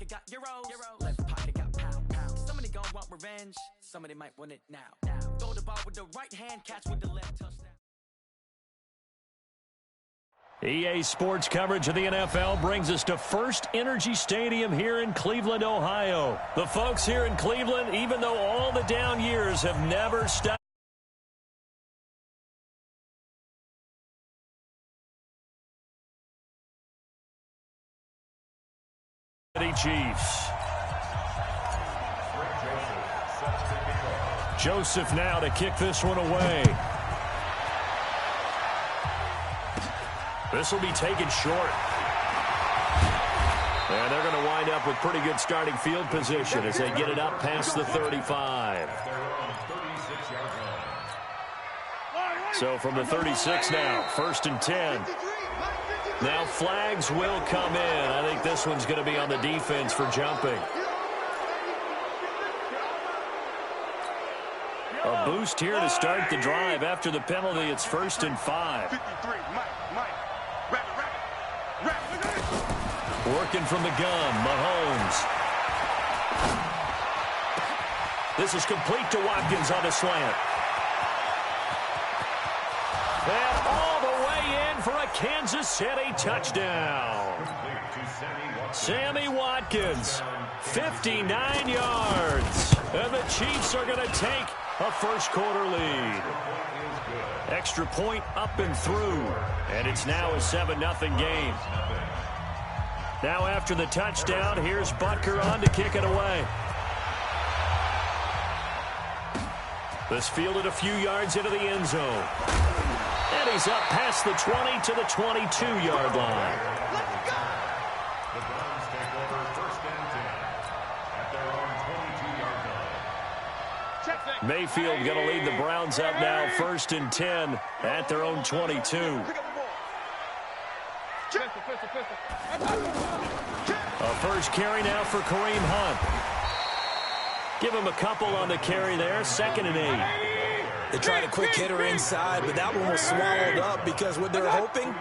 pocket got euros. Left pocket got pound. Somebody gon' want revenge. Somebody might want it now. Throw the ball with the right hand, catch with the left, touchdown. EA Sports coverage of the NFL brings us to First Energy Stadium here in Cleveland, Ohio. The folks here in Cleveland, even though all the down years have never stopped. Chiefs. Joseph now to kick this one away. This will be taken short. And they're going to wind up with pretty good starting field position as they get it up past the 35. So from the 36 now, 1st and 10. Now flags will come in. I think this one's going to be on the defense for jumping. A boost here to start the drive. After the penalty, it's 1st and 5. Working from the gun, Mahomes. This is complete to Watkins on a slant. And all the way in for a Kansas City touchdown. Sammy Watkins, 59 yards. And the Chiefs are going to take a first-quarter lead. Extra point up and through. And it's now a 7-0 game. Now after the touchdown, here's Butker on to kick it away. This fielded a few yards into the end zone. And he's up past the 20 to the 22-yard line. The Browns take over 1st and 10 at their own 22-yard line. Mayfield going to lead the Browns up now 1st and 10 at their own 22. A first carry now for Kareem Hunt. Give him a couple on the carry there. 2nd and 8. They tried a quick hitter inside, but that one was swallowed up because what they're hoping,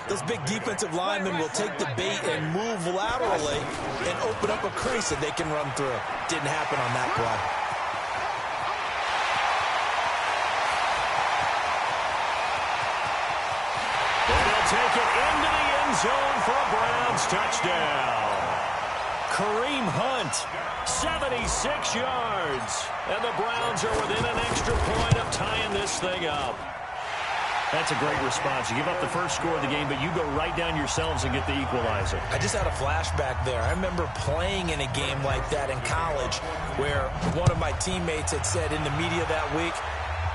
those big defensive linemen will take the bait and move laterally and open up a crease that they can run through. Didn't happen on that play. And he'll take it into the end zone for a Browns touchdown. Kareem Hunt, 76 yards. And the Browns are within an extra point of tying this thing up. That's a great response. You give up the first score of the game, but you go right down yourselves and get the equalizer. I just had a flashback there. I remember playing in a game like that in college where one of my teammates had said in the media that week,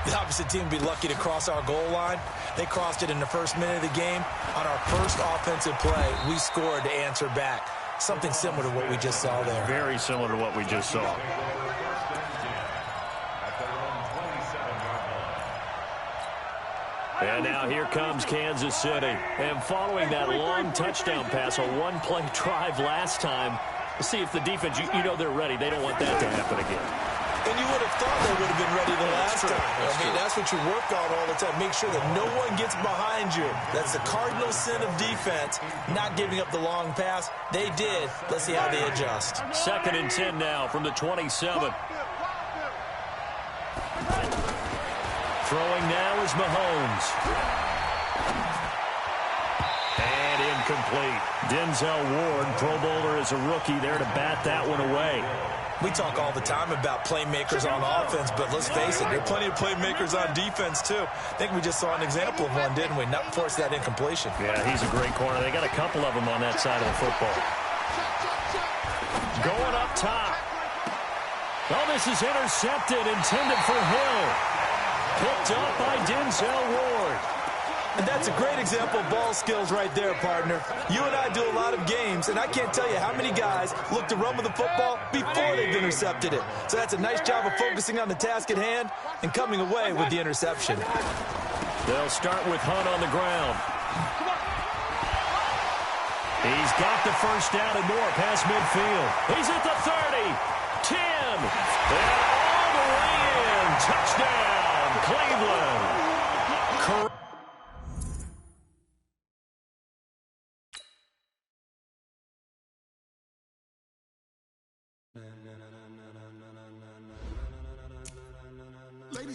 the opposite team would be lucky to cross our goal line. They crossed it in the first minute of the game. On our first offensive play, we scored to answer back. Something similar to what we just saw there. Very similar to what we just saw. And now here comes Kansas City. And following that long touchdown pass, a one-play drive last time, let's see if the defense, you know they're ready. They don't want that to happen again. And you would have thought they would have been ready the last time. I mean, that's what you work on all the time. Make sure that no one gets behind you. That's the cardinal sin of defense, not giving up the long pass. They did. Let's see how they adjust. 2nd and 10 now from the 27. Throwing now is Mahomes. And incomplete. Denzel Ward, Pro Bowler as a rookie, there to bat that one away. We talk all the time about playmakers on offense, but let's face it, there are plenty of playmakers on defense, too. I think we just saw an example of one, didn't we? Not force that incompletion. Yeah, he's a great corner. They got a couple of them on that side of the football. Going up top. Oh, this is intercepted, intended for Hill. Picked up by Denzel Ward. And that's a great example of ball skills right there, partner. You and I do a lot of games, and I can't tell you how many guys look to run with the football before they've intercepted it. So that's a nice job of focusing on the task at hand and coming away with the interception. They'll start with Hunt on the ground. He's got the first down and more past midfield. He's at the 30, 10, and all the way in. Touchdown, Cleveland.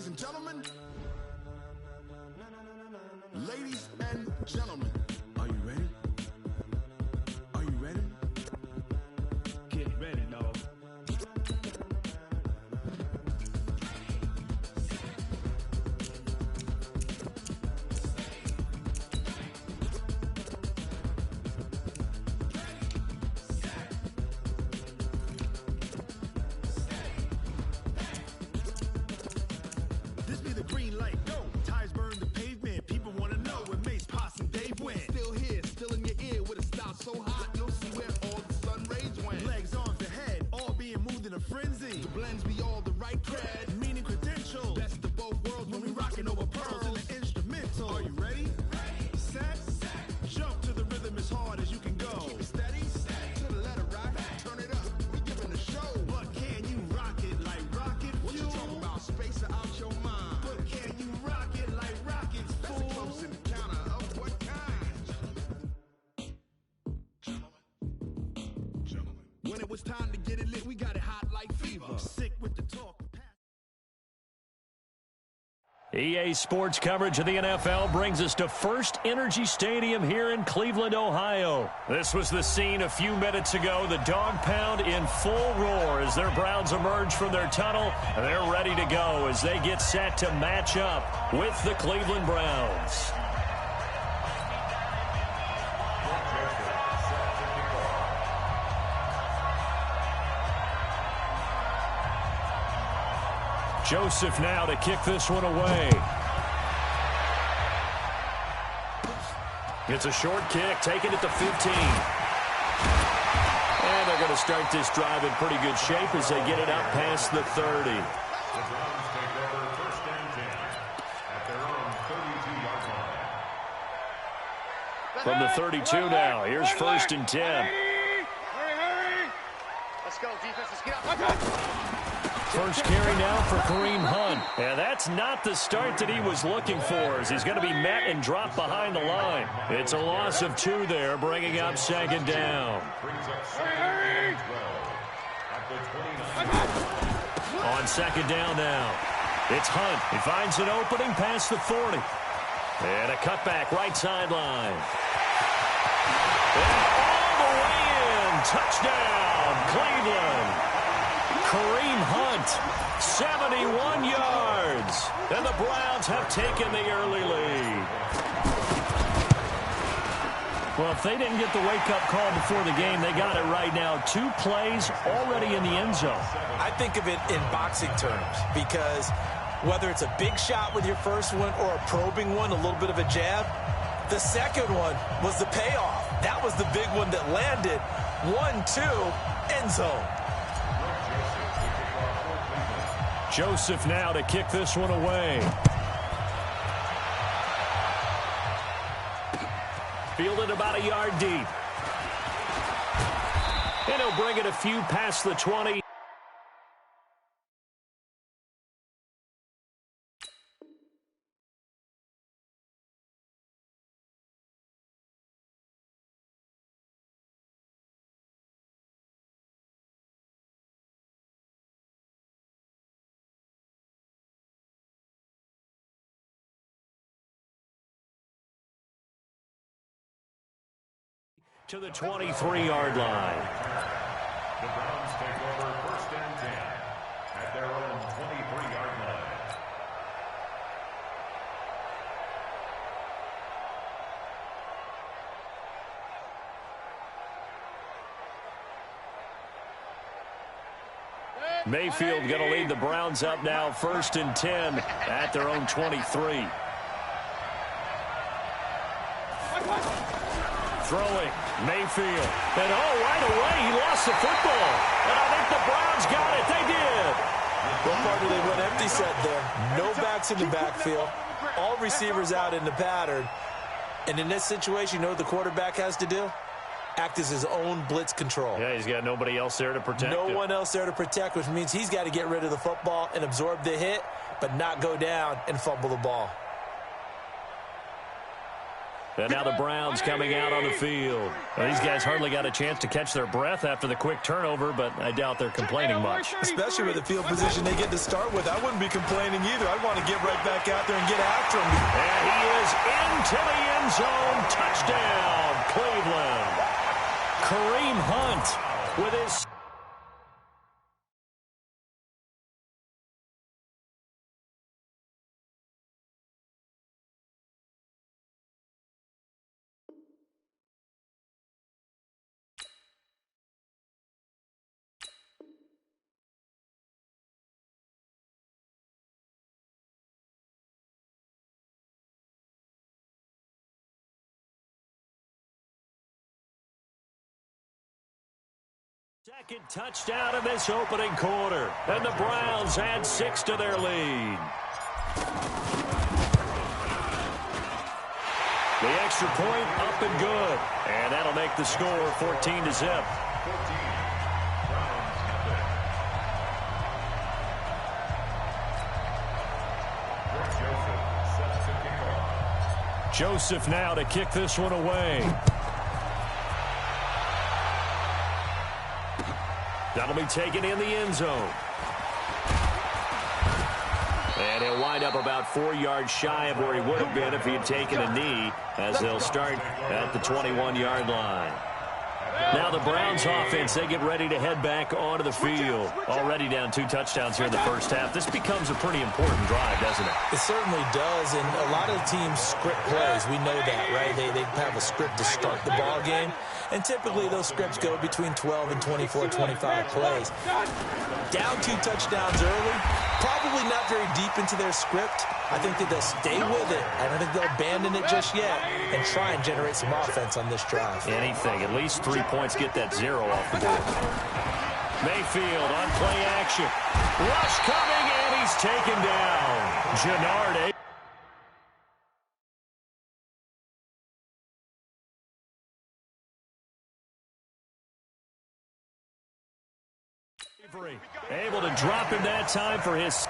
Ladies and gentlemen. Ladies and gentlemen. Are you ready? Are you ready? Get ready, dog. This be the green light, go. Tires burn the pavement. People want to know where Mace, Posse, and Dave went. Still here, still in your ear with a style so hot, you'll see where all the sun rays went. Legs, arms, and head, all being moved in a frenzy. The blends be all the right cred, meaning credentials. Best of both worlds when we rocking over pearls in the instrumental. Are you ready? Set. Jump to the rhythm as hard as you can go. Keep it steady, to the letter right. Turn it up, we giving a show. But can you rock it like rocket fuel? What you talking about? Space out your mind. But can you rock it like rockets, fool? That's a close encounter of what kind? Gentlemen. When it was time to get it lit, we got it hot like fever. Sick with the talk. EA Sports coverage of the NFL brings us to First Energy Stadium here in Cleveland, Ohio. This was the scene a few minutes ago. The dog pound in full roar as their Browns emerge from their tunnel. They're ready to go as they get set to match up with the Cleveland Browns. Joseph now to kick this one away. It's a short kick, taking it to 15. And they're going to start this drive in pretty good shape as they get it up past the 30. The Browns take over first and 10 at their own 32-yard line. From the 32 now, here's first and 10. Let's go, defense. Let's get up. First carry now for Kareem Hunt. And that's not the start that he was looking for as he's going to be met and dropped behind the line. It's a loss of 2 there, bringing up second down. Brings up second and 12 at the 29. On second down now, it's Hunt. He finds an opening past the 40. And a cutback right sideline. And all the way in. Touchdown, Cleveland. Kareem Hunt, 71 yards. And the Browns have taken the early lead. Well, if they didn't get the wake-up call before the game, they got it right now. 2 plays already in the end zone. I think of it in boxing terms because whether it's a big shot with your first one or a probing one, a little bit of a jab, the second one was the payoff. That was the big one that landed. 1-2, end zone. Joseph now to kick this one away. Fielded about a yard deep. And he'll bring it a few past the 20. To the 23-yard line. The Browns take over first and 10 at their own 23-yard line. Mayfield going to lead the Browns up now, first and 10 at their own 23. Throwing, Mayfield. And right away, he lost the football. And I think the Browns got it. They did. What part did they went empty set there? No backs in the backfield. All receivers out in the pattern. And in this situation, you know what the quarterback has to do? Act as his own blitz control. Yeah, he's got nobody else there to protect him. No one else there to protect, which means he's got to get rid of the football and absorb the hit, but not go down and fumble the ball. And now the Browns coming out on the field. Well, these guys hardly got a chance to catch their breath after the quick turnover, but I doubt they're complaining much. Especially with the field position they get to start with. I wouldn't be complaining either. I'd want to get right back out there and get after him. And he is into the end zone. Touchdown, Cleveland. Kareem Hunt with his... Second touchdown in this opening quarter. And the Browns add 6 to their lead. The extra point up and good. And that'll make the score 14-0. Joseph now to kick this one away. That'll be taken in the end zone. And he'll wind up about 4 yards shy of where he would have been if he had taken a knee, as they'll start at the 21-yard line. Now the Browns offense, they get ready to head back onto the field. Already down 2 touchdowns here in the first half. This becomes a pretty important drive, doesn't it? It certainly does, and a lot of the teams script plays. We know that, right? They have a script to start the ball game, and typically those scripts go between 12 and 24, 25 plays. Down 2 touchdowns early, probably not very deep into their script. I think that they'll stay with it. I don't think they'll abandon it just yet and try and generate some offense on this drive. Anything. At least 3 points, get that 0 off the board. Mayfield on play action. Rush coming, and he's taken down. Gennard. Able to drop him that time for his...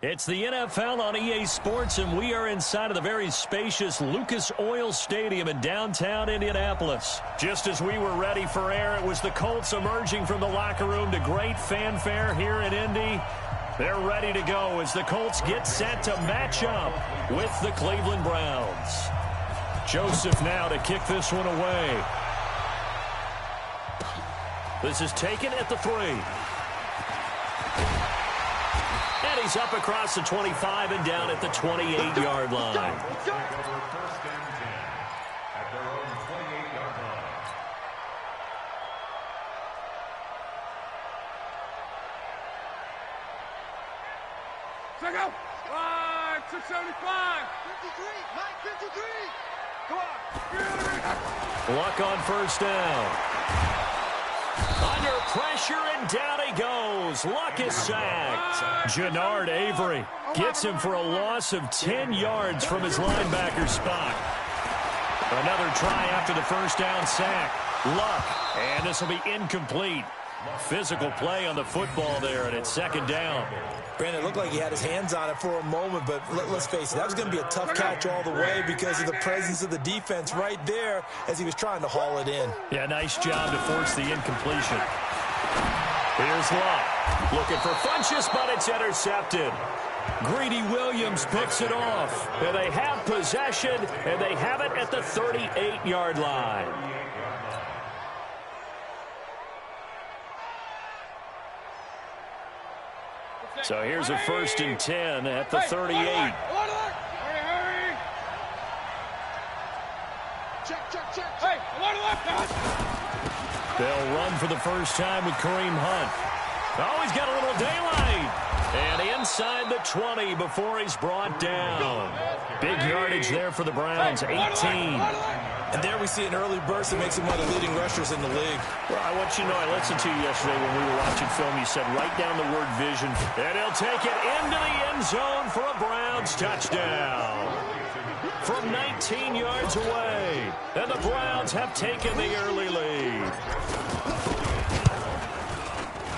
It's the NFL on EA Sports, and we are inside of the very spacious Lucas Oil Stadium in downtown Indianapolis. Just as we were ready for air, it was the Colts emerging from the locker room to great fanfare here in Indy. They're ready to go as the Colts get set to match up with the Cleveland Browns. Joseph now to kick this one away. This is taken at the 3. And he's up across the 25 and down at the 28-yard line. Check out. 675. 53. Come on. Luck on first down. Under pressure, and down he goes. Luck is sacked. Gennard Avery gets him for a loss of 10 yards from his linebacker spot. Another try after the first down sack. Luck, and this will be incomplete. Physical play on the football there, and it's second down. Brandon, it looked like he had his hands on it for a moment, but let's face it, that was going to be a tough catch all the way because of the presence of the defense right there as he was trying to haul it in. Yeah, nice job to force the incompletion. Here's Luck. Looking for Funchess, but it's intercepted. Greedy Williams picks it off. And they have possession, and they have it at the 38-yard line. So here's a 1st and 10 at the 38. Hurry. Check. Hey, They'll run for the first time with Kareem Hunt. Oh, he's got a little daylight. And inside the 20 before he's brought down. Big yardage there for the Browns, 18. And there we see an early burst that makes him one of the leading rushers in the league. Well, I want you to know, I listened to you yesterday when we were watching film. You said write down the word vision. And he'll take it into the end zone for a Browns touchdown. From 19 yards away. And the Browns have taken the early lead.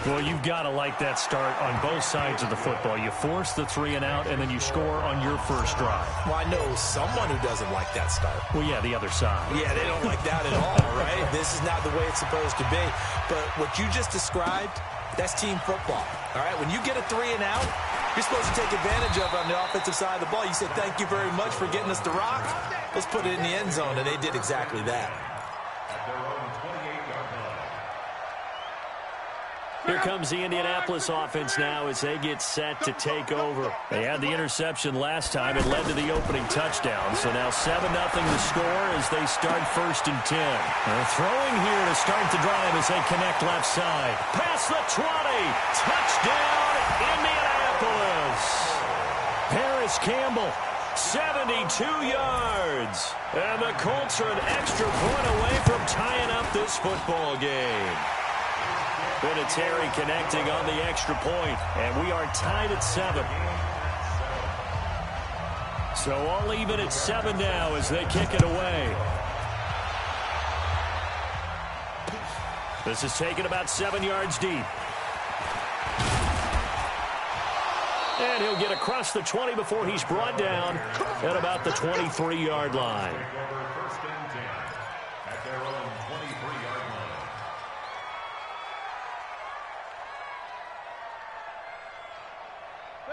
Well, you've got to like that start on both sides of the football. You force the 3 and out, and then you score on your first drive. Well, I know someone who doesn't like that start. Well, yeah, the other side. Yeah, they don't like that at all, right? This is not the way it's supposed to be. But what you just described, that's team football, all right? When you get a 3 and out, you're supposed to take advantage of it on the offensive side of the ball. You said, thank you very much for getting us the rock. Let's put it in the end zone, and they did exactly that. Here comes the Indianapolis offense now as they get set to take over. They had the interception last time. It led to the opening touchdown. So now 7-0 the score as they start 1st and 10. They're throwing here to start the drive as they connect left side. Past the 20. Touchdown, Indianapolis. Paris Campbell, 72 yards. And the Colts are an extra point away from tying up this football game. Vinatieri connecting on the extra point, and we are tied at 7. So all even at 7 now as they kick it away. This is taken about 7 yards deep. And he'll get across the 20 before he's brought down at about the 23-yard line.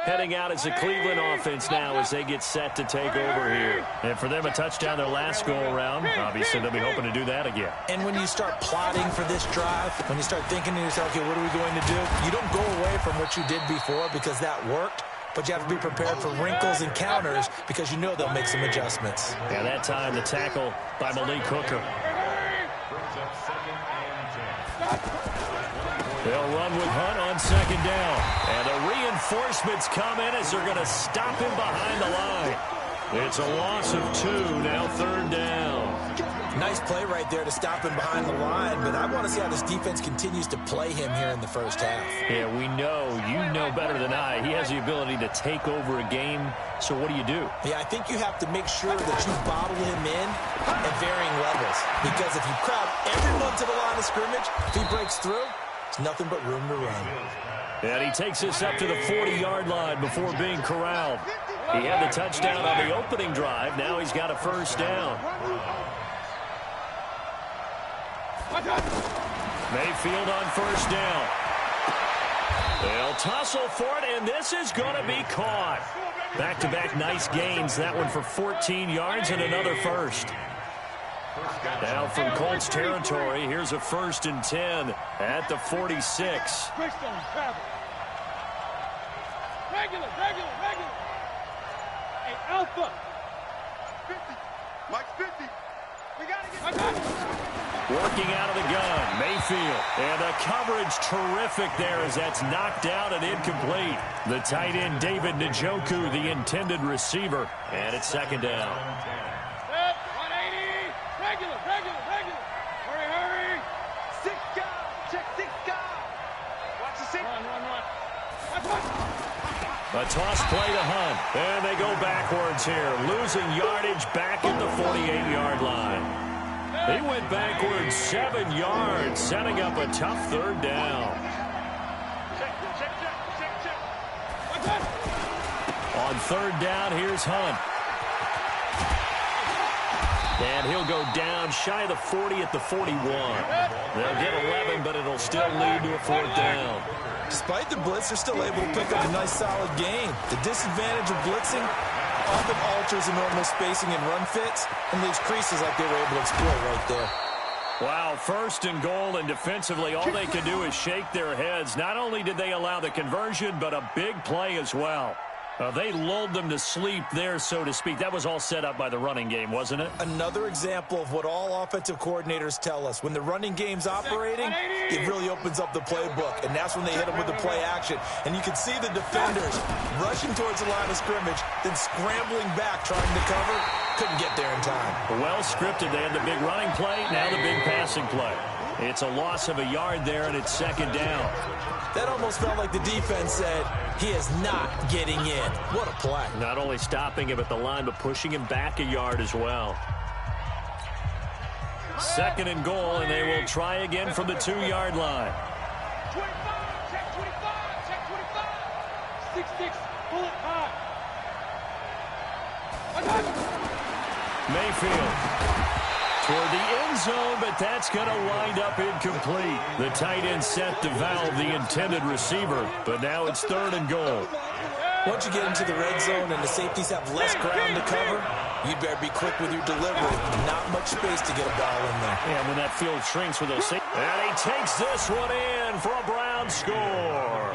Heading out as the Cleveland offense now as they get set to take over here. And for them, a touchdown their last go-around. Obviously, they'll be hoping to do that again. And when you start plotting for this drive, when you start thinking to yourself, okay, what are we going to do? You don't go away from what you did before because that worked, but you have to be prepared for wrinkles and counters because you know they'll make some adjustments. Yeah, that time the tackle by Malik Hooker. They'll run with Hunt on 2nd down. And the reinforcements come in as they're going to stop him behind the line. It's a loss of 2, now 3rd down. Nice play right there to stop him behind the line, but I want to see how this defense continues to play him here in the first half. Yeah, we know. You know better than I. He has the ability to take over a game. So what do you do? Yeah, I think you have to make sure that you bottle him in at varying levels. Because if you crowd everyone to the line of scrimmage, if he breaks through, it's nothing but room to run. And he takes us up to the 40-yard line before being corralled. He had the touchdown on the opening drive. Now he's got a 1st down. Mayfield on 1st down. They'll tussle for it, and this is going to be caught. Back-to-back nice gains. That one for 14 yards and another 1st. Now from Colts territory, here's a 1st and 10 at the 46. Regular. Hey, Alpha. 50. Mike 50. We got to get... Working out of the gun, Mayfield. And the coverage terrific there as that's knocked down and incomplete. The tight end, David Njoku, the intended receiver. And it's 2nd down. Set, 180. Regular. Hurry. 6 guys. Check 6 guys. Watch the 6. Run. A toss play to Hunt. And they go backwards here, losing yardage back at the 48-yard line. He went backwards 7 yards, setting up a tough third down. On third down, here's Hunt. And he'll go down shy of the 40 at the 41. They'll get 11, but it'll still lead to a fourth down. Despite the blitz, they're still able to pick up a nice, solid gain. The disadvantage of blitzing often alters the normal spacing and run fits and leaves creases like they were able to exploit right there. Wow, first and goal, and defensively, all they can do is shake their heads. Not only did they allow the conversion, but a big play as well. They lulled them to sleep there, so to speak. That was all set up by the running game, wasn't it? Another example of what all offensive coordinators tell us. When the running game's operating, it really opens up the playbook, and that's when they hit them with the play action. And you can see the defenders rushing towards the line of scrimmage, then scrambling back, trying to cover. Couldn't get there in time. Well scripted. They had the big running play, now the big passing play. It's a loss of a yard there, and it's second down. That almost felt like the defense said, he is not getting in. What a play. Not only stopping him at the line, but pushing him back a yard as well. Second and goal, and they will try again from the 2-yard line. 25, check 25, check 25. 6-6, pull it high. Mayfield toward the end zone, but that's going to wind up incomplete. The tight end set to valve the intended receiver, but now it's third and goal. Once you get into the red zone and the safeties have less ground to cover, you better be quick with your delivery. Not much space to get a ball in there. Yeah, when that field shrinks with those safeties. And he takes this one in for a Brown score.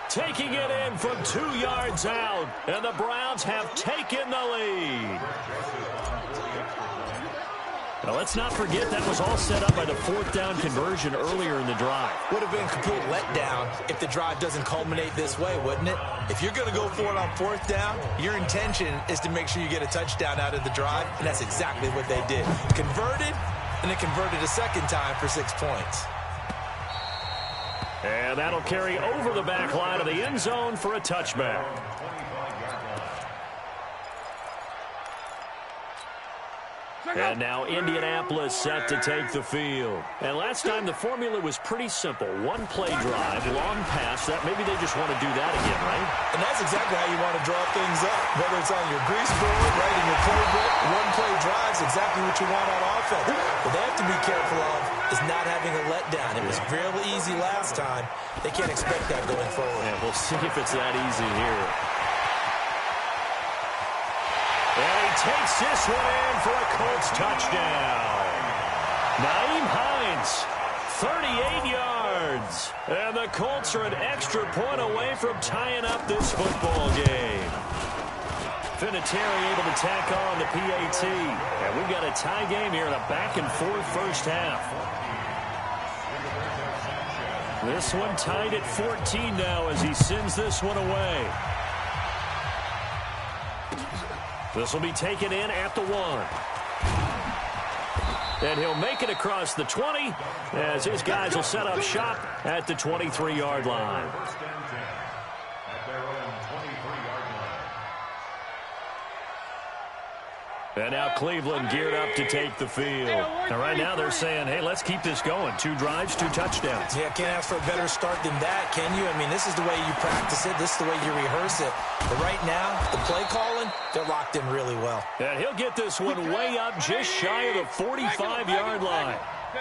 Taking it in from 2 yards out, and the Browns have taken the lead. Now, let's not forget that was all set up by the fourth down conversion earlier in the drive. Would have been a complete letdown if the drive doesn't culminate this way, wouldn't it? If you're going to go for it on fourth down, your intention is to make sure you get a touchdown out of the drive, and that's exactly what they did. Converted, and it converted a second time for 6 points. And that'll carry over the back line of the end zone for a touchback. And now Indianapolis set to take the field. And last time the formula was pretty simple. One play drive, long pass. That maybe they just want to do that again, right? And that's exactly how you want to draw things up. Whether it's on your grease board, right, in your playbook, one play drive's exactly what you want on offense. What they have to be careful of is not having a letdown. It was fairly easy last time. They can't expect that going forward. Yeah, we'll see if it's that easy here. And he takes this one in for a Colts touchdown. Nyheim Hines, 38 yards. And the Colts are an extra point away from tying up this football game. Vinatieri able to tack on the PAT. And we've got a tie game here in a back-and-forth first half. This one tied at 14 now as he sends this one away. This will be taken in at the 1. And he'll make it across the 20 as his guys will set up shop at the 23-yard line. And now Cleveland geared up to take the field. And right now they're saying, hey, let's keep this going. 2 drives, 2 touchdowns. Yeah, can't ask for a better start than that, can you? I mean, this is the way you practice it. This is the way you rehearse it. But right now, the play calling, they're locked in really well. And he'll get this one way up just shy of the 45-yard line.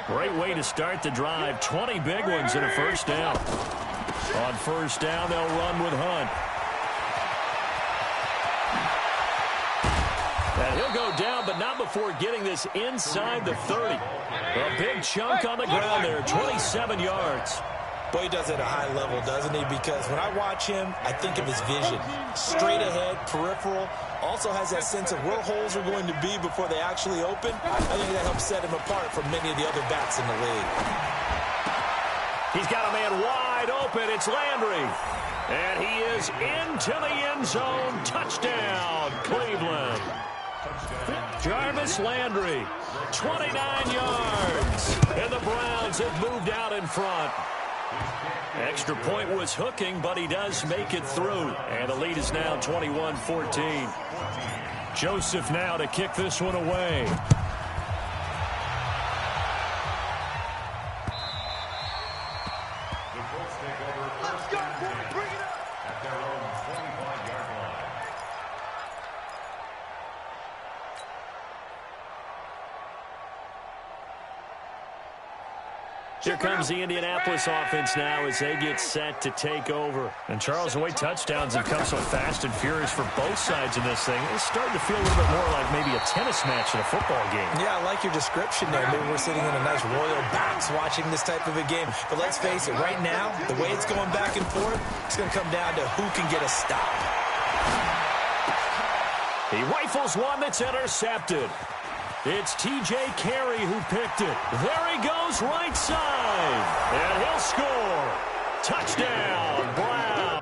Great way to start the drive. 20 big ones and a first down. On first down, they'll run with Hunt. And he'll go down, but not before getting this inside the 30. A big chunk on the ground there, 27 yards. Boy, he does it at a high level, doesn't he? Because when I watch him, I think of his vision. Straight ahead, peripheral. Also has that sense of where holes are going to be before they actually open. I think that helps set him apart from many of the other backs in the league. He's got a man wide open. It's Landry. And he is into the end zone. Touchdown, Cleveland. Jarvis Landry, 29 yards. And the Browns have moved out in front. Extra point was hooking, but he does make it through. And the lead is now 21-14. Joseph now to kick this one away. The Colts take over first and 10 at their own 25-yard line. Here comes the Indianapolis offense now as they get set to take over. And Charles, the way touchdowns have come so fast and furious for both sides in this thing, it's starting to feel a little bit more like maybe a tennis match in a football game. Yeah, I like your description there. Maybe we're sitting in a nice royal box watching this type of a game. But let's face it, right now, the way it's going back and forth, it's going to come down to who can get a stop. He rifles one that's intercepted. It's T.J. Carey who picked it. There he goes right side. And he'll score. Touchdown, Brown.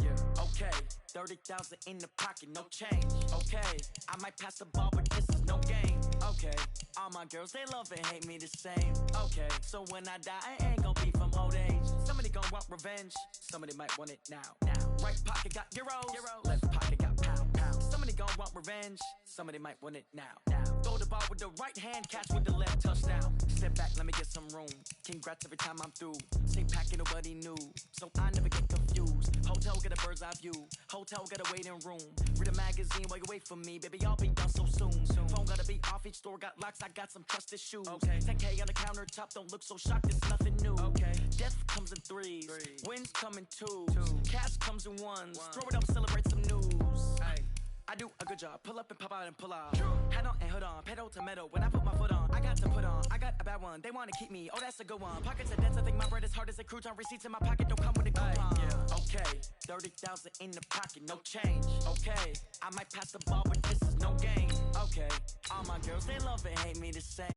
Yeah. Okay. 30,000 in the pocket, no change. Okay. I might pass the ball, but this is no game. Okay. All my girls, they love and hate me the same. Okay. So when I die, I ain't gonna be from old age. Somebody gonna want revenge. Somebody might want it now. Right pocket got euros. Left pocket got pound. Somebody gonna want revenge. Somebody might want it now. Throw the ball with the right hand, catch with the left, touchdown. Step back, let me get some room. Congrats every time I'm through. Same packet, nobody knew. So I never get confused. Hotel get a bird's eye view. Hotel get a waiting room. Read a magazine while you wait for me. Baby, I'll be done so soon. Phone gotta be off, each store got locks. I got some trusted shoes. Okay. 10K on the countertop, don't look so shocked, it's nothing new. Okay. Death comes in threes. Wins come in twos. Cash comes in ones. Throw it up, celebrate some news. I do a good job. Pull up and pop out and pull out. Head on and hood on. Pedal to metal. When I put my foot on, I got to put on. I got a bad one. They want to keep me. Oh, that's a good one. Pockets are dense. I think my bread is hard as a crouton. Receipts in my pocket don't come with a coupon. Okay. 30,000 in the pocket. No change. Okay. I might pass the ball, but this is no game. Okay. All my girls, they love and hate me the same.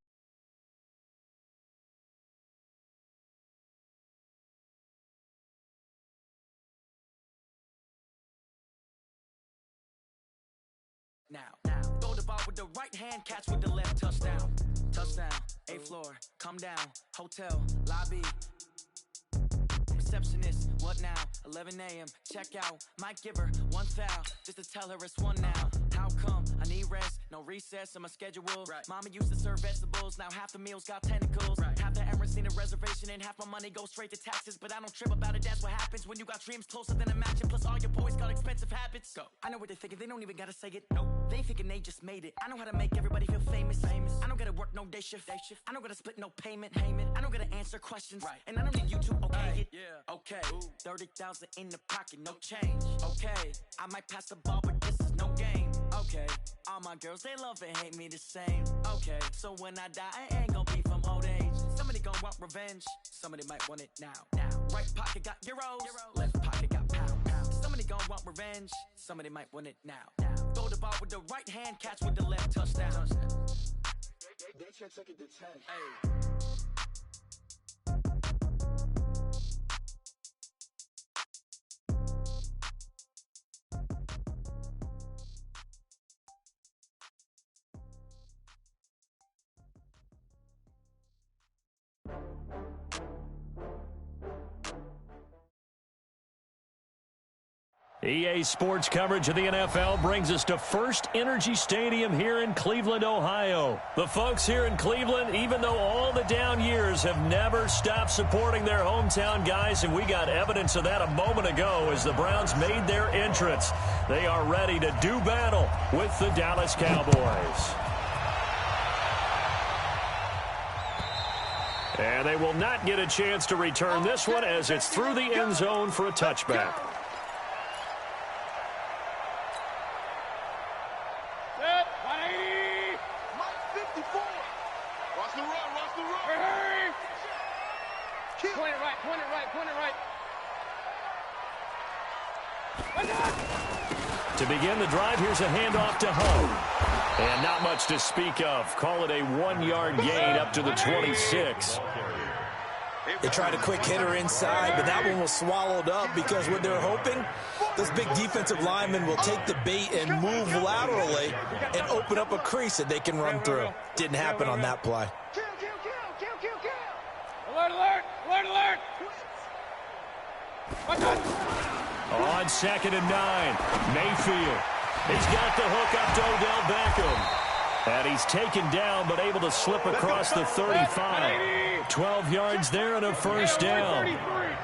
Now, throw the ball with the right hand, catch with the left, touchdown. Touchdown, 8th floor, come down, hotel, lobby. Receptionist, what now? 11 a.m., check out. Might give her one foul, just to tell her it's one now. How come? I need rest, no recess in my schedule. Right. Mama used to serve vegetables, now half the meals got tentacles. Right. Half the Emirates need a reservation and half my money goes straight to taxes. But I don't trip about it, that's what happens when you got dreams closer than a matching. Plus all your boys got expensive habits. Go. I know what they're thinking, they don't even gotta say it. Nope. They thinking they just made it. I know how to make everybody feel famous. I don't gotta work no day shift. I don't gotta split no payment. I don't gotta answer questions. Right. And I don't need you to okay it. Yeah. Okay. 30,000 in the pocket, no change. Okay. I might pass the ball, but this is no game. Okay. All my girls, they love and hate me the same. Okay. So when I die, I ain't gonna be from old age. Somebody gonna want revenge. Somebody might want it now. Right pocket got euros. Left pocket got pound. Somebody gonna want revenge. Somebody might want it now. Throw the ball with the right hand, catch with the left, touchdown. They should take it to 10. Hey. EA Sports coverage of the NFL brings us to First Energy Stadium here in Cleveland, Ohio. The folks here in Cleveland, even though all the down years, have never stopped supporting their hometown guys, and we got evidence of that a moment ago as the Browns made their entrance. They are ready to do battle with the Dallas Cowboys. And they will not get a chance to return this one as it's through the end zone for a touchback. To begin the drive, here's a handoff to Hunt. And not much to speak of. Call it a 1-yard gain up to the 26. They tried a quick hitter inside, but that one was swallowed up because what they're hoping, those big defensive linemen will take the bait and move laterally and open up a crease that they can run through. Didn't happen on that play. Alert, alert, alert, alert. On 2nd and 9, Mayfield. He's got the hook up to Odell Beckham. And he's taken down, but able to slip across the 35. 12 yards there and a first down.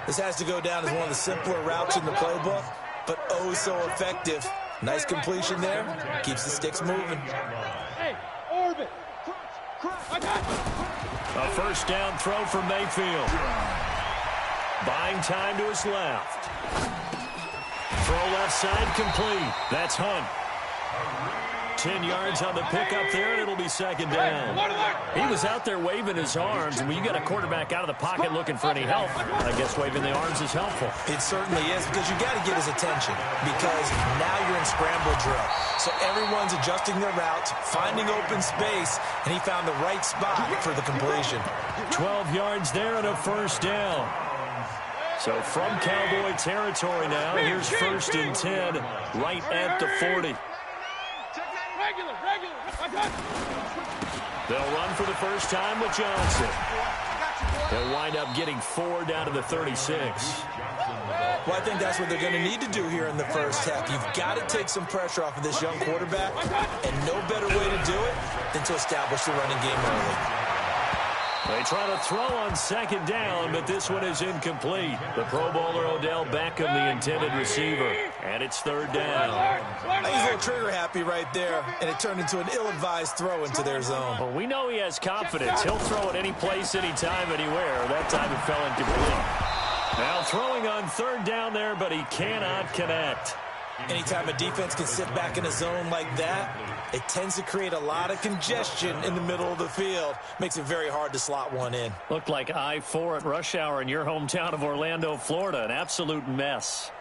This has to go down as one of the simpler routes in the playbook, but oh so effective. Nice completion there. Keeps the sticks moving. Hey, orbit. A first down throw for Mayfield. Buying time to his left. Throw left side complete. That's Hunt. 10 yards on the pickup there, and it'll be 2nd down. He was out there waving his arms, and when you got a quarterback out of the pocket looking for any help, I guess waving the arms is helpful. It certainly is, because you got to get his attention, because now you're in scramble drill. So everyone's adjusting their routes, finding open space, and he found the right spot for the completion. 12 yards there and a first down. So from Cowboy territory now, here's 1st and 10, right at the 40. They'll run for the first time with Johnson. They'll wind up getting 4 down to the 36. Well, I think that's what they're going to need to do here in the first half. You've got to take some pressure off of this young quarterback, and no better way to do it than to establish the running game early. They try to throw on 2nd down, but this one is incomplete. The Pro Bowler Odell Beckham, the intended receiver. And it's 3rd down. He's a little trigger happy right there, and it turned into an ill-advised throw into their zone. Well, we know he has confidence. He'll throw it any place, anytime, anywhere. That time it fell incomplete. Now throwing on 3rd down there, but he cannot connect. Anytime a defense can sit back in a zone like that, it tends to create a lot of congestion in the middle of the field. Makes it very hard to slot one in. Looked like I-4 at rush hour in your hometown of Orlando, Florida. An absolute mess.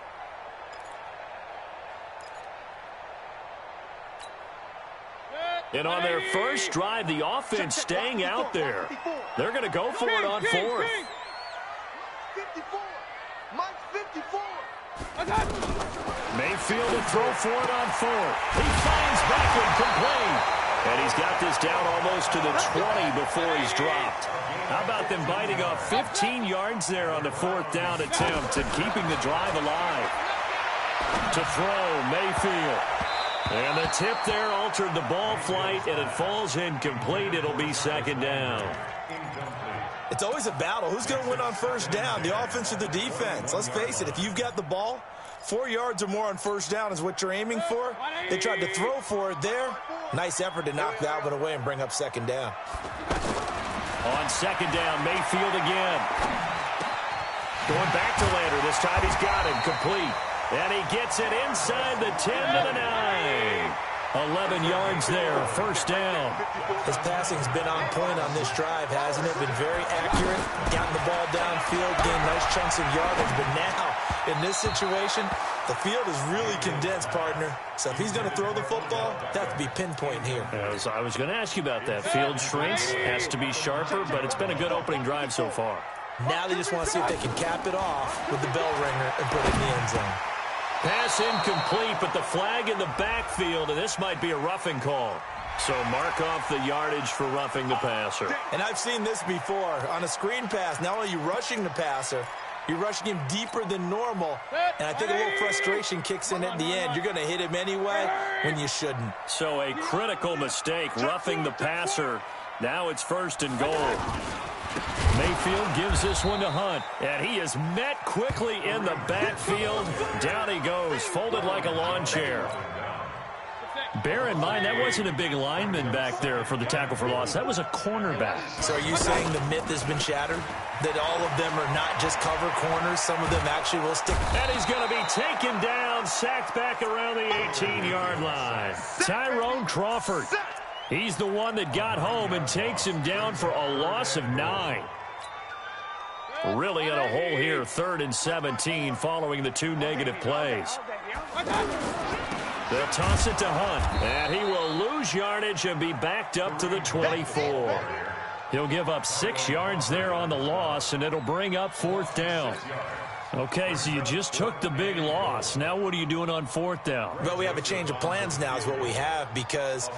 And on their first drive, the offense staying out there. They're going to go for it on 4th. 54. Mike 54. Mayfield to throw for it on 4th. He finds Beckham complete. And he's got this down almost to the 20 before he's dropped. How about them biting off 15 yards there on the 4th down attempt and keeping the drive alive? To throw, Mayfield. And the tip there altered the ball flight, and it falls incomplete. It'll be 2nd down. It's always a battle. Who's going to win on 1st down, the offense or the defense? Let's face it, if you've got the ball, 4 yards or more on 1st down is what you're aiming for. They tried to throw for it there. Nice effort to knock that one away and bring up 2nd down. On 2nd down, Mayfield again. Going back to Lander. This time he's got him complete. And he gets it inside the 10 to the 9. 11 yards there, 1st down. His passing's been on point on this drive, hasn't it? Been very accurate, gotten the ball downfield, gained nice chunks of yardage. But now, in this situation, the field is really condensed, partner. So if he's going to throw the football, that has to be pinpoint here. As I was going to ask you about that. Field shrinks, has to be sharper, but it's been a good opening drive so far. Now they just want to see if they can cap it off with the bell ringer and put it in the end zone. Pass incomplete, but the flag in the backfield, and this might be a roughing call. So mark off the yardage for roughing the passer. And I've seen this before. On a screen pass, not only are you rushing the passer, you're rushing him deeper than normal. And I think a little frustration kicks in at the end. You're going to hit him anyway when you shouldn't. So a critical mistake, roughing the passer. Now it's 1st and goal. Mayfield gives this one to Hunt, and he is met quickly in the backfield. Down he goes, folded like a lawn chair. Bear in mind, that wasn't a big lineman back there for the tackle for loss. That was a cornerback. So are you saying the myth has been shattered? That all of them are not just cover corners? Some of them actually will stick. And he's going to be taken down, sacked back around the 18-yard line. Tyrone Crawford. He's the one that got home and takes him down for a loss of 9. Really in a hole here, 3rd and 17 following the 2 negative plays. They'll toss it to Hunt, and he will lose yardage and be backed up to the 24. He'll give up 6 yards there on the loss, and it'll bring up 4th down. Okay, so you just took the big loss. Now what are you doing on 4th down? Well, we have a change of plans now is what we have, because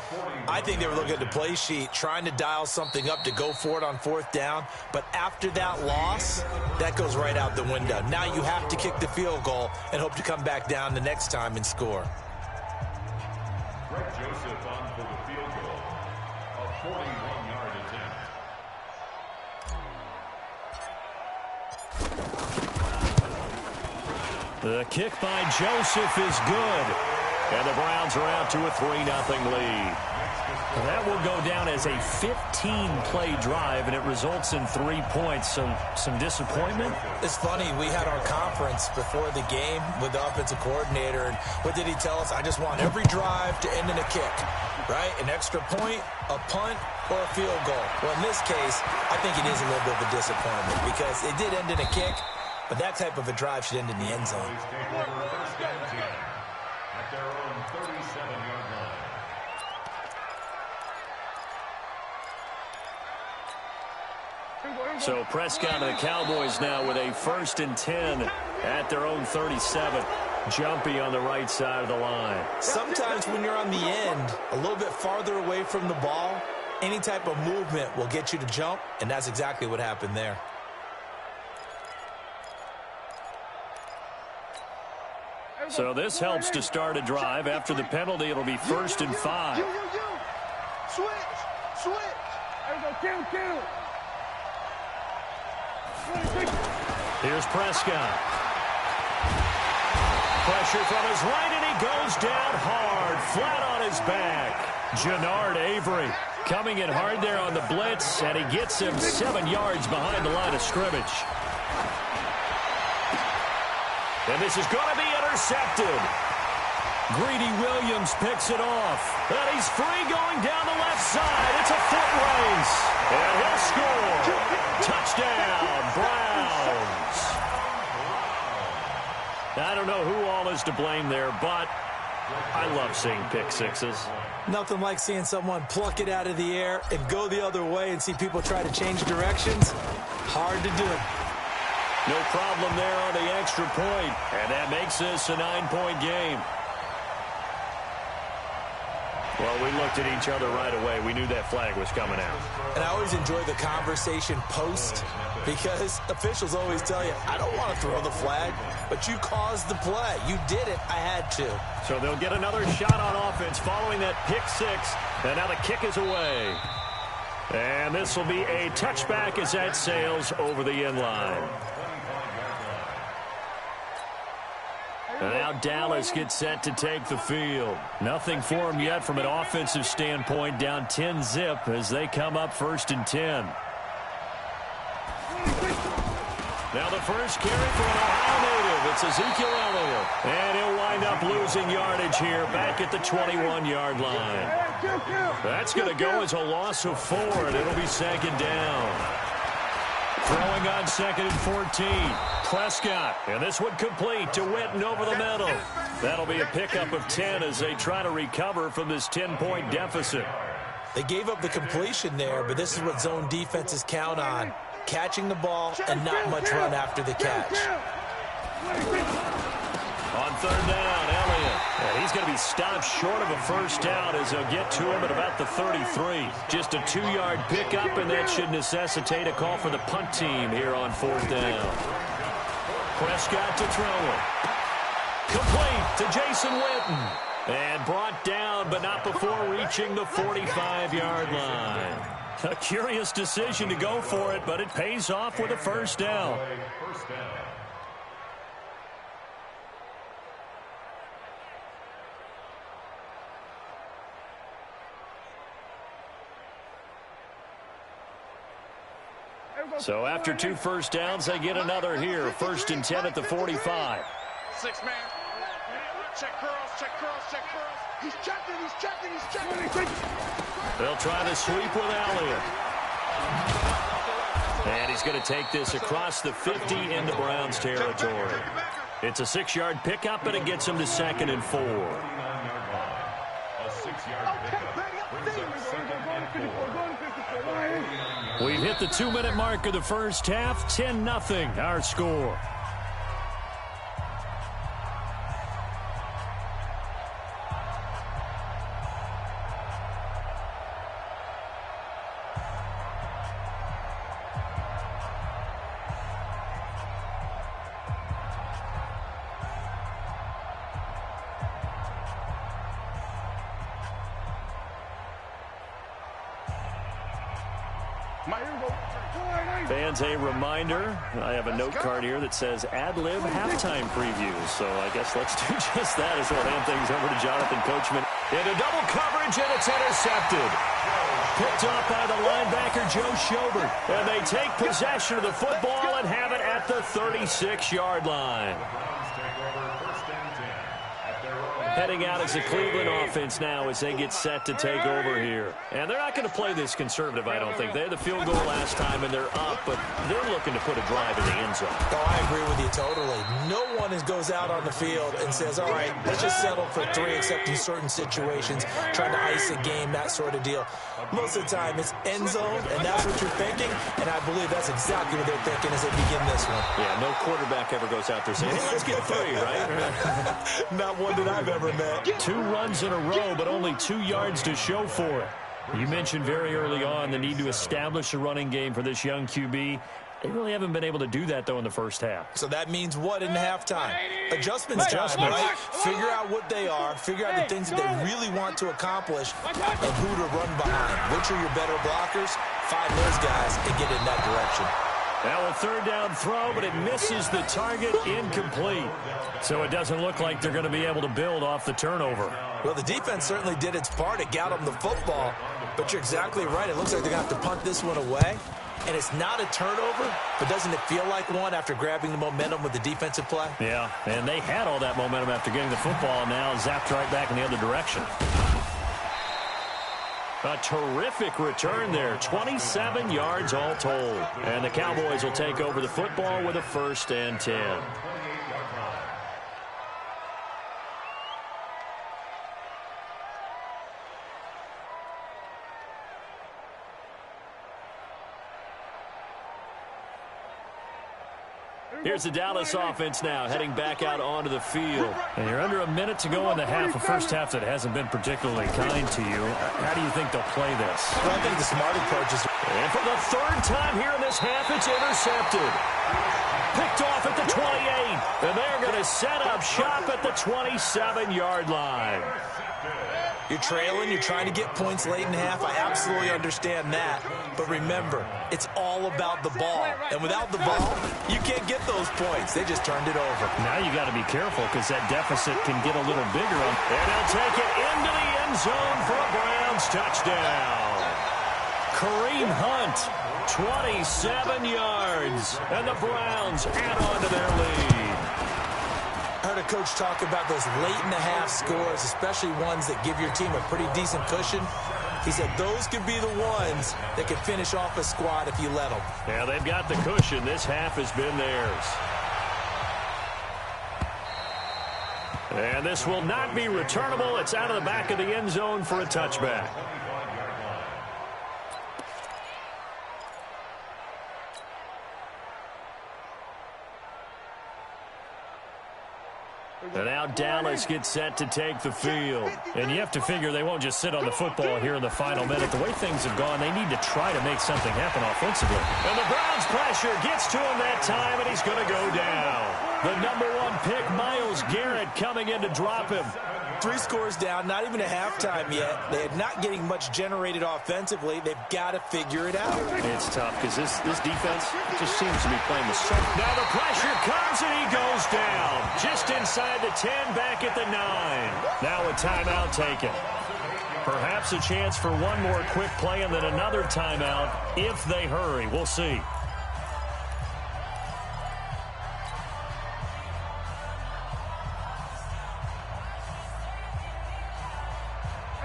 I think they were looking at the play sheet, trying to dial something up to go for it on 4th down. But after that loss, that goes right out the window. Now you have to kick the field goal and hope to come back down the next time and score. Greg Joseph on for the field goal. A 41-yard attempt. The kick by Joseph is good. And the Browns are out to a 3-0 lead. That will go down as a 15-play drive, and it results in 3 points. So some disappointment? It's funny. We had our conference before the game with the offensive coordinator, and what did he tell us? I just want every drive to end in a kick, right? An extra point, a punt, or a field goal. Well, in this case, I think it is a little bit of a disappointment because it did end in a kick, but that type of a drive should end in the end zone. Take over first and 10 at their own 37-yard line. So Prescott and the Cowboys now with a 1st and 10 at their own 37. Jumpy on the right side of the line. Sometimes when you're on the end, a little bit farther away from the ball, any type of movement will get you to jump, and that's exactly what happened there. So this helps to start a drive. After the penalty, it'll be 1st and 5. Switch. There we go. Kill. Here's Prescott. Pressure from his right, and he goes down hard, flat on his back. Jannard Avery coming in hard there on the blitz, and he gets him 7 yards behind the line of scrimmage. And this is going to be intercepted. Greedy Williams picks it off. And he's free going down the left side. It's a foot race. And he'll score. Touchdown, Browns. I don't know who all is to blame there, but I love seeing pick sixes. Nothing like seeing someone pluck it out of the air and go the other way and see people try to change directions. Hard to do. No problem there on the extra point, and that makes this a 9-point game. Well, we looked at each other right away. We knew that flag was coming out. And I always enjoy the conversation post because officials always tell you, I don't want to throw the flag, but you caused the play. You did it. I had to. So they'll get another shot on offense following that pick six, and now the kick is away. And this will be a touchback as that sails over the end line. And now Dallas gets set to take the field. Nothing for him yet from an offensive standpoint, down 10-zip as they come up 1st and 10. Now the first carry for an Ohio native. It's Ezekiel Elliott. And he'll wind up losing yardage here back at the 21-yard line. That's going to go as a loss of 4, and it'll be 2nd down. Throwing on 2nd and 14. Prescott, and this one complete to Witten over the middle. That'll be a pickup of 10 as they try to recover from this 10-point deficit. They gave up the completion there, but this is what zone defenses count on. Catching the ball and not much run after the catch. On 3rd down, Elliott. And he's going to be stopped short of a 1st down as they'll get to him at about the 33. Just a 2-yard pickup, and that should necessitate a call for the punt team here on 4th down. Prescott to throw it. Complete to Jason Witten. And brought down, but not before reaching the 45-yard line. A curious decision to go for it, but it pays off with a 1st down. So after 2 1st downs, they get another here. 1st and 10 at the 45. 6-man. Check curls. He's checking. They'll try the sweep with Elliott. And he's going to take this across the 50 into Browns territory. It's a 6-yard pickup, and it gets him to 2nd and 4. We've hit the 2-minute mark of the first half. 10-0 our score. Fans, a reminder, I have a note card here that says ad-lib halftime preview. So I guess let's do just that as we'll hand things over to Jonathan Coachman. Into double coverage, and it's intercepted. Picked off by the linebacker, Joe Schobert. And they take possession of the football and have it at the 36-yard line. Heading out as a Cleveland offense now as they get set to take over here. And they're not going to play this conservative, I don't think. They had the field goal last time, and they're up, but they're looking to put a drive in the end zone. Oh, I agree with you totally. No one goes out on the field and says, all right, let's just settle for 3, except in certain situations, trying to ice a game, that sort of deal. Most of the time, it's end zone, and that's what you're thinking, and I believe that's exactly what they're thinking as they begin this one. Yeah, no quarterback ever goes out there saying, hey, let's get 3, right? Not one that I've ever met. 2 runs in a row, but only 2 yards to show for it. You mentioned very early on the need to establish a running game for this young QB. They really haven't been able to do that, though, in the first half. So that means what in halftime? Adjustments time, right? Figure out what they are, figure out the things that they really want to accomplish, and who to run behind. Which are your better blockers? Find those guys and get in that direction. Now a third down throw, but it misses the target, incomplete. So it doesn't look like they're going to be able to build off the turnover. Well, the defense certainly did its part. It got them the football, but you're exactly right. It looks like they're going to have to punt this one away. And it's not a turnover, but doesn't it feel like one after grabbing the momentum with the defensive play? Yeah, and they had all that momentum after getting the football, and now zapped right back in the other direction. A terrific return there, 27 yards all told. And the Cowboys will take over the football with a 1st and 10. Here's the Dallas offense now, heading back out onto the field. And you're under a minute to go in the half, a first half that hasn't been particularly kind to you. How do you think they'll play this? Well, I think the smart approach is... And for the 3rd time here in this half, it's intercepted. Picked off at the 28. And they're going to set up shop at the 27-yard line. You're trailing, you're trying to get points late in the half. I absolutely understand that. But remember, it's all about the ball. And without the ball, you can't get those points. They just turned it over. Now you got to be careful because that deficit can get a little bigger. And they'll take it into the end zone for a Browns touchdown. Kareem Hunt, 27 yards. And the Browns add on to their lead. I heard a coach talk about those late-in-the-half scores, especially ones that give your team a pretty decent cushion. He said those could be the ones that could finish off a squad if you let them. Yeah, they've got the cushion. This half has been theirs. And this will not be returnable. It's out of the back of the end zone for a touchback. And now Dallas gets set to take the field. And you have to figure they won't just sit on the football here in the final minute. The way things have gone, they need to try to make something happen offensively. And the Browns pressure gets to him that time, and he's going to go down. The #1 pick, Myles Garrett, coming in to drop him. 3 scores down, not even a halftime yet. They are not getting much generated offensively. They've got to figure it out. It's tough because this defense just seems to be playing the same. Now the pressure comes and he goes down. Just inside the 10, back at the 9. Now a timeout taken. Perhaps a chance for one more quick play and then another timeout if they hurry. We'll see.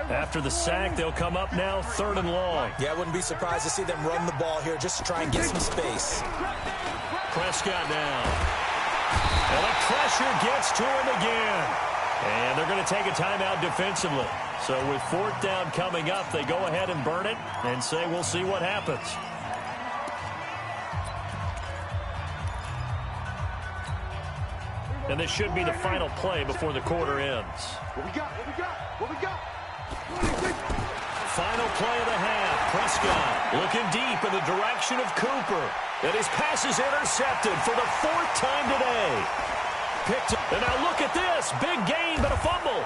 After the sack, they'll come up now 3rd and long. Yeah, I wouldn't be surprised to see them run the ball here just to try and get some space. Prescott now. And the pressure gets to him again. And they're going to take a timeout defensively. So with fourth down coming up, they go ahead and burn it and say we'll see what happens. And this should be the final play before the quarter ends. What we got? What we got? What we got? Final play of the half. Prescott looking deep in the direction of Cooper. And his pass is intercepted for the fourth time today. Picked up. And now look at this. Big gain, but a fumble.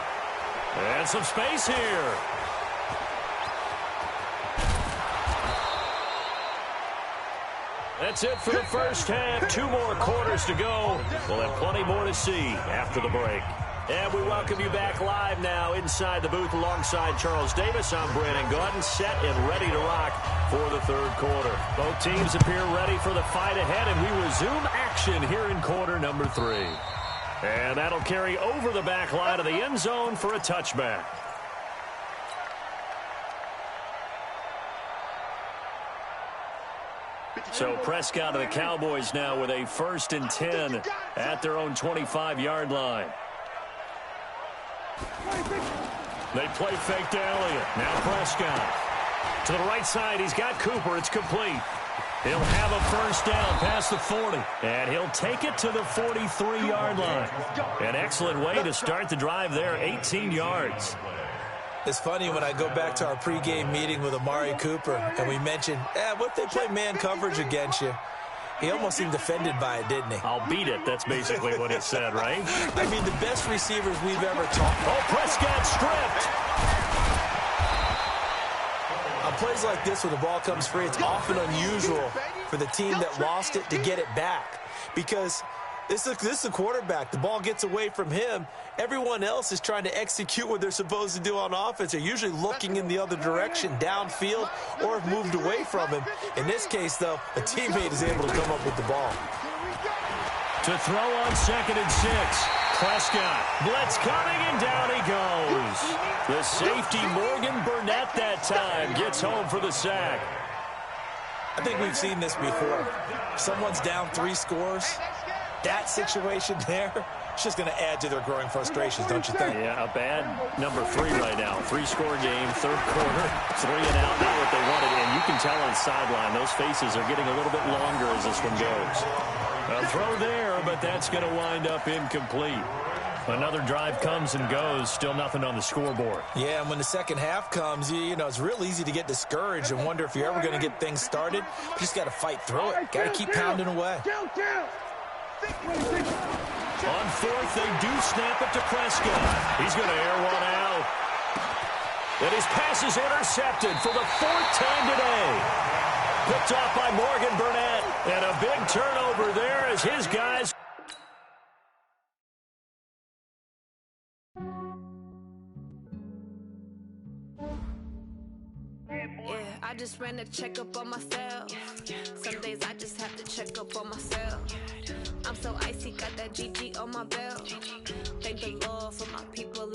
And some space here. That's it for the first half. 2 more quarters to go. We'll have plenty more to see after the break. And we welcome you back live now inside the booth alongside Charles Davis. I'm Brandon Gaudin, set and ready to rock for the third quarter. Both teams appear ready for the fight ahead, and we resume action here in quarter number 3. And that'll carry over the back line of the end zone for a touchback. So Prescott and the Cowboys now with a 1st and 10 at their own 25-yard line. They play fake to Elliott. Now Prescott. To the right side, he's got Cooper. It's complete. He'll have a first down past the 40. And he'll take it to the 43-yard line. An excellent way to start the drive there, 18 yards. It's funny when I go back to our pregame meeting with Amari Cooper and we mentioned, what if they play man coverage against you? He almost seemed offended by it, didn't he? I'll beat it. That's basically what he said, right? I mean, the best receivers we've ever taught. Oh, Prescott stripped. On plays like this, when the ball comes free, it's often unusual for the team that lost it to get it back. Because this is the quarterback. The ball gets away from him. Everyone else is trying to execute what they're supposed to do on offense. They're usually looking in the other direction, downfield, or have moved away from him. In this case, though, a teammate is able to come up with the ball. To throw on 2nd and 6. Prescott. Blitz coming, and down he goes. The safety, Morgan Burnett, that time gets home for the sack. I think we've seen this before. Someone's down 3 scores. That situation there, it's just going to add to their growing frustrations, don't you think? Yeah, a bad number 3 right now. 3-score game, third quarter, 3 and out, not what they wanted. And you can tell on the sideline, those faces are getting a little bit longer as this one goes. A throw there, but that's going to wind up incomplete. Another drive comes and goes, still nothing on the scoreboard. Yeah, and when the second half comes, you know, it's real easy to get discouraged and wonder if you're ever going to get things started. You just got to fight through it. Got to keep pounding away. On 4th, they do snap it to Prescott. He's going to air one out. And his pass is intercepted for the 4th time today. Picked off by Morgan Burnett. And a big turnover there as his guys... Yeah, I just ran a checkup on myself. Some days I just have to check up on myself. I'm so icy, got that GG on my belt. Thank the Lord for my people.